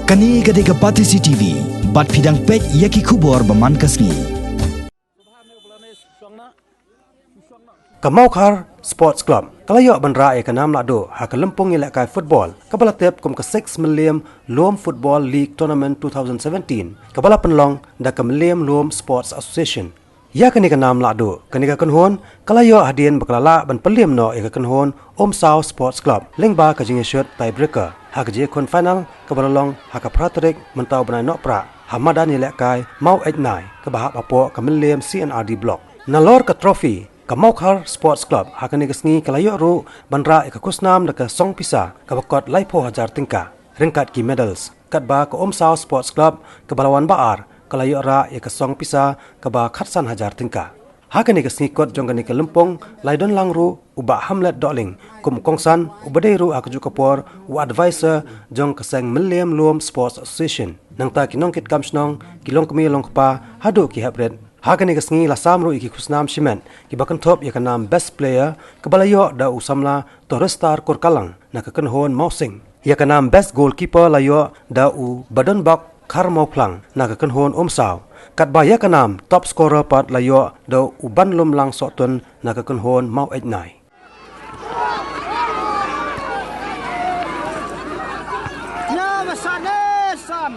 Kani gadega Patisi TV, bat fidang pek yaki kubor baman kasni. Mawkhar Sports Club kalayo bandra e kanam Lahduh ha kelempung ilakai football kabala tep kum ke 6 Mylliem Lom Football League Tournament 2017 kabala penlong da ke Mylliem Lom Sports Association ya kani kanam Lahduh kani ka kenhon kalayo hadien baklala ban peliem no e ka kenhon Sao Sports Club lengba ka jinge shot tiebreaker ha ke je kon final kabala long ha ka pratrik mentau banai nok pra hamadan ilakai mau 89 ka bahap apo ka Mylliem CNRD block nalor ka trophy Mawkhar Sports Club hakani kesngi kalayo ru bandra ikakusnam daka song pisa kabakot laipo hajar tingka ringkat ki medals katba ka Sao Sports Club kabalawan baar kalayo ra ikasong pisa kaba khatsan hajar tingka hakani kesngi kot jongani ke lempong laidon langru uba hamlet doling kum kongsan ubadeiru akju kapor u advisor jong kaseng Mylliem Lom Sports Association nang ta kinong kit kamsnong kilong kemi long pa hadu ki habret hakani kesngi la samru iki kusnam shimen ki bakan top ya kanam best player kabalayo da usamla torestar korkalang na kakenhon mausing ya kanam best goalkeeper layo da u badan bak karmau plang na kakenhon Sao katba ya kanam top scorer pat layo da u banlum lang sotun na kakenhon mau 89 ya masanesan